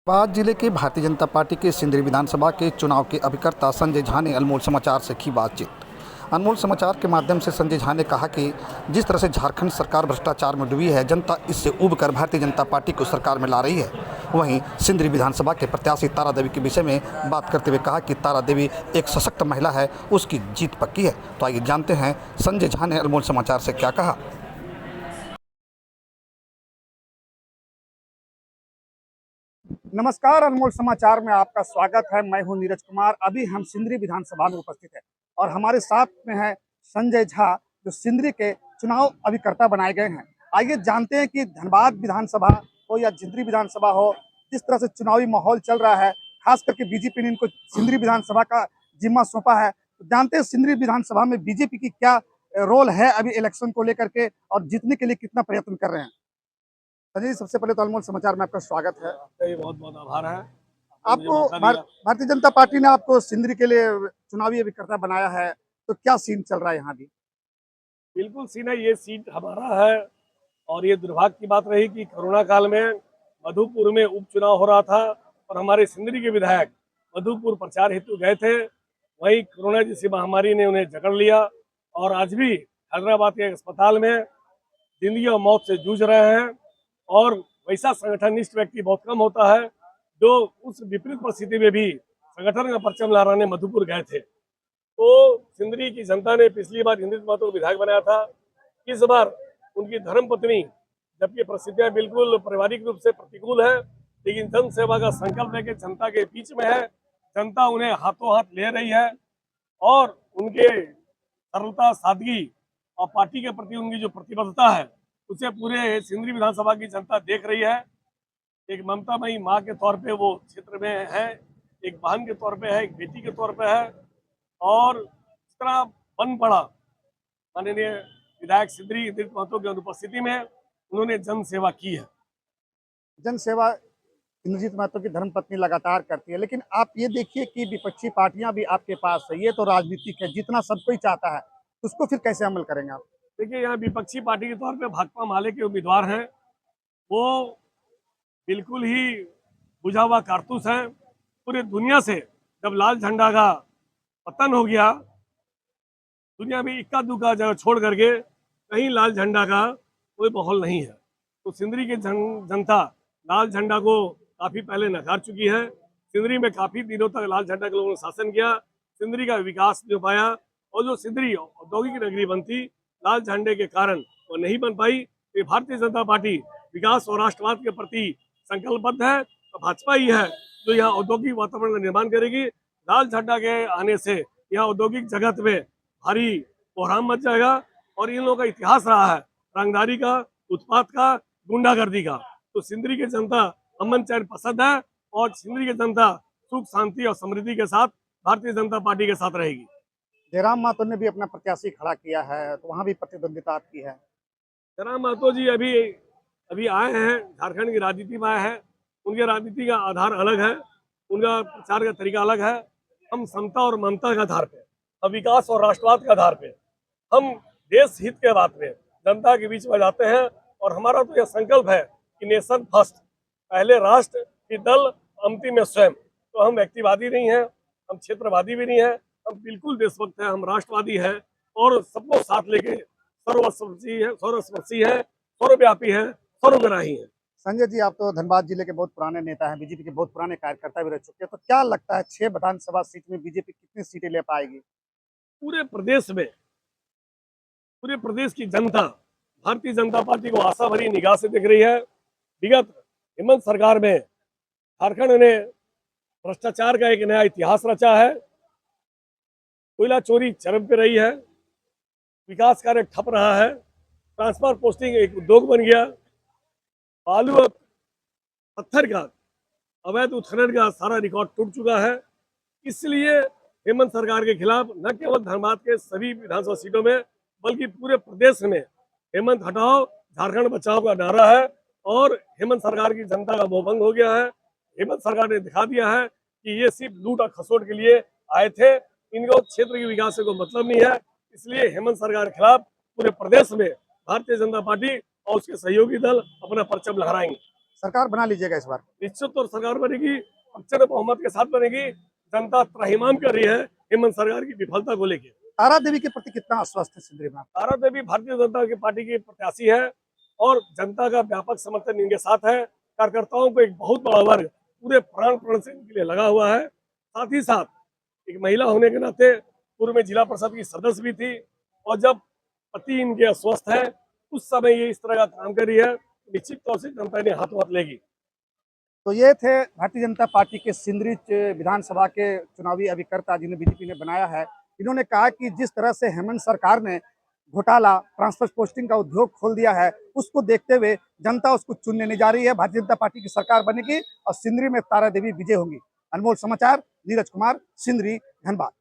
धनबाद जिले के भारतीय जनता पार्टी के सिंदरी विधानसभा के चुनाव के अभिकर्ता संजय झा ने अनमोल समाचार से की बातचीत। अनमोल समाचार के माध्यम से संजय झा ने कहा कि जिस तरह से झारखंड सरकार भ्रष्टाचार में डूबी है, जनता इससे उबकर भारतीय जनता पार्टी को सरकार में ला रही है। वहीं सिंदरी विधानसभा के प्रत्याशी तारा देवी के विषय में बात करते हुए कहा कि तारा देवी एक सशक्त महिला है, उसकी जीत पक्की है। तो आइए जानते हैं संजय झा ने अनमोल समाचार से क्या कहा। नमस्कार, अनमोल समाचार में आपका स्वागत है। मैं हूं नीरज कुमार। अभी हम सिंदरी विधानसभा में उपस्थित हैं और हमारे साथ में है संजय झा, जो सिंदरी के चुनाव अभिकर्ता बनाए गए हैं। आइए जानते हैं कि धनबाद विधानसभा हो या सिंदरी विधानसभा हो, जिस तरह से चुनावी माहौल चल रहा है, खास करके बीजेपी ने इनको सिंदरी विधानसभा का जिम्मा सौंपा है। तो जानते हैं सिंदरी विधानसभा में बीजेपी की क्या रोल है अभी इलेक्शन को लेकर के, और जीतने के लिए कितना प्रयत्न कर रहे हैं। संजय जी, सबसे पहले तो अनमोल समाचार में आपका स्वागत है। आपका बहुत बहुत आभार है। आपको भारतीय जनता पार्टी ने आपको सिंदरी के लिए चुनावी अभिकर्ता बनाया है, तो क्या सीन चल रहा है यहाँ भी। बिल्कुल सीना, ये सीट हमारा है और ये दुर्भाग्य की बात रही कि कोरोना काल में मधुपुर में उपचुनाव हो रहा था और हमारे सिंदरी के विधायक मधुपुर प्रचार हेतु गए थे। वहीं कोरोना जैसी महामारी ने उन्हें जकड़ लिया और आज भी हैदराबाद के अस्पताल में जिंदगी और मौत से जूझ रहे हैं। और वैसा संगठनिष्ठ व्यक्ति बहुत कम होता है जो उस विपरीत परिस्थिति में भी संगठन का परचम लहराने मधुपुर गए थे। तो सिंदरी की जनता ने पिछली बार इंद्रित महतो को विधायक बनाया था। इस बार उनकी धर्मपत्नी, जबकि परिस्थितियां बिल्कुल पारिवारिक रूप से प्रतिकूल है, लेकिन जन सेवा का संकल्प लेकर जनता के बीच में है। जनता उन्हें हाथों हाथ ले रही है और उनके सरलता, सादगी और पार्टी के प्रति उनकी जो प्रतिबद्धता है, उसे पूरे सिंदरी विधानसभा की जनता देख रही है। एक ममतामयी माँ के तौर पे वो क्षेत्र में है, एक बहन के तौर पे है, एक बेटी के तौर पे है। और इस तरह बन पड़ा माननीय विधायक सिंदरी इंद्रित महतो की अनुपस्थिति में उन्होंने जन सेवा की है। जन सेवा इंद्रजीत महतो की धर्मपत्नी लगातार करती है, लेकिन आप ये देखिए कि विपक्षी पार्टियां भी आपके पास है। ये तो राजनीतिक है, जितना सब कोई चाहता है, उसको फिर कैसे अमल करेंगे आप। देखिए, यहाँ विपक्षी पार्टी के तौर पे भाकपा माले के उम्मीदवार हैं, वो बिल्कुल ही बुझा हुआ कारतूस है। पूरी दुनिया से जब लाल झंडा का पतन हो गया, दुनिया में इक्का दुक्का जगह छोड़ करके कहीं लाल झंडा का कोई माहौल नहीं है। तो सिंदरी की जनता लाल झंडा को काफी पहले नकार चुकी है। सिंदरी में काफी दिनों तक लाल झंडा के लोगों ने शासन किया, सिंदरी का विकास नहीं हो पाया और जो सिंदरी औद्योगिक नगरी बनती, लाल झंडे के कारण वो नहीं बन पाई। तो भारतीय जनता पार्टी विकास और राष्ट्रवाद के प्रति संकल्पबद्ध है। तो भाजपा ही है जो यहाँ औद्योगिक वातावरण का निर्माण करेगी। लाल झंडा के आने से यहाँ औद्योगिक जगत में भारी कोहराम मच जाएगा और इन लोगों का इतिहास रहा है रंगदारी का, उत्पात का, गुंडागर्दी का। तो सिंदरी की जनता अमन चैन पसंद है और सिंदरी की जनता सुख, शांति और समृद्धि के साथ भारतीय जनता पार्टी के साथ रहेगी। जयराम महतो ने भी अपना प्रत्याशी खड़ा किया है, तो वहाँ भी प्रतिद्वंदिता आपकी है। जयराम महतो जी अभी आए हैं, झारखंड की राजनीति में आए हैं। उनके राजनीति का आधार अलग है, उनका प्रचार का तरीका अलग है। हम समता और ममता के आधार पे, हम विकास और राष्ट्रवाद के आधार पे, हम देश हित के बात में जनता के बीच में जाते हैं। और हमारा तो यह संकल्प है कि नेशन फर्स्ट, पहले राष्ट्र फिर दल, अंतिम में स्वयं। तो हम व्यक्तिवादी नहीं हैं, हम क्षेत्रवादी भी नहीं है, हम बिल्कुल देशभक्त है, हम राष्ट्रवादी है और सबको साथ लेके सर्वस्पर्शी है, सर्वव्यापी है, सर्वग्राही है। संजय जी, आप तो धनबाद जिले के बहुत पुराने नेता हैं, बीजेपी के बहुत पुराने कार्यकर्ता भी रह चुके हैं, तो क्या लगता है 6 विधानसभा सीट में बीजेपी कितनी सीटें ले पाएगी। पूरे प्रदेश में, पूरे प्रदेश की जनता भारतीय जनता पार्टी को आशा भरी निगाह से देख रही है। विगत हेमंत सरकार में झारखंड ने भ्रष्टाचार का एक नया इतिहास रचा है। कोयला चोरी चरम पे रही है, विकास कार्य ठप रहा है, ट्रांसफर पोस्टिंग एक उद्योग बन गया, बालू और पत्थर का अवैध उत्खनन का सारा रिकॉर्ड टूट चुका है। इसलिए हेमंत सरकार के खिलाफ न केवल धनबाद के सभी विधानसभा सीटों में बल्कि पूरे प्रदेश में हेमंत हटाओ झारखंड बचाओ का नारा है। और हेमंत सरकार की जनता का मोहभंग हो गया है। हेमंत सरकार ने दिखा दिया है कि ये सिर्फ लूट और खसोट के लिए आए थे, इनको क्षेत्र के विकास से कोई मतलब नहीं है। इसलिए हेमंत सरकार के खिलाफ पूरे प्रदेश में भारतीय जनता पार्टी और उसके सहयोगी दल अपना परचम लहराएंगे। सरकार बना लीजिएगा इस बार? निश्चित तौर सरकार बनेगी, प्रचंड बहुमत के साथ बनेगी। जनता त्राहिमाम कर रही है हेमंत सरकार की विफलता को लेकर। तारा देवी के प्रति कितना आश्वस्त है सिंदरी में? तारा देवी भारतीय जनता पार्टी की प्रत्याशी है और जनता का व्यापक समर्थन इनके साथ है। कार्यकर्ताओं को एक बहुत बड़ा वर्ग पूरे प्राण से इनके लिए लगा हुआ है। साथ ही साथ एक महिला होने के नाते पूर्व में जिला परिषद की सदस्य भी थी और जब पति इनके अस्वस्थ है उस समय ये इस तरह का काम कर रही है, निश्चित तौर से जनता ने हाथों हाथ लेगी। तो ये थे भारतीय जनता पार्टी के सिंदरी विधानसभा के चुनावी अभिकर्ता जिन्हें बीजेपी ने बनाया है। इन्होंने कहा कि जिस तरह से हेमंत सरकार ने घोटाला ट्रांसफर पोस्टिंग का उद्योग खोल दिया है, उसको देखते हुए जनता उसको चुनने नहीं जा रही है। भारतीय जनता पार्टी की सरकार बनेगी और सिंदरी में तारा देवी विजय होंगी। अनमोल समाचार, नीरज कुमार, सिंदरी, धनबाद।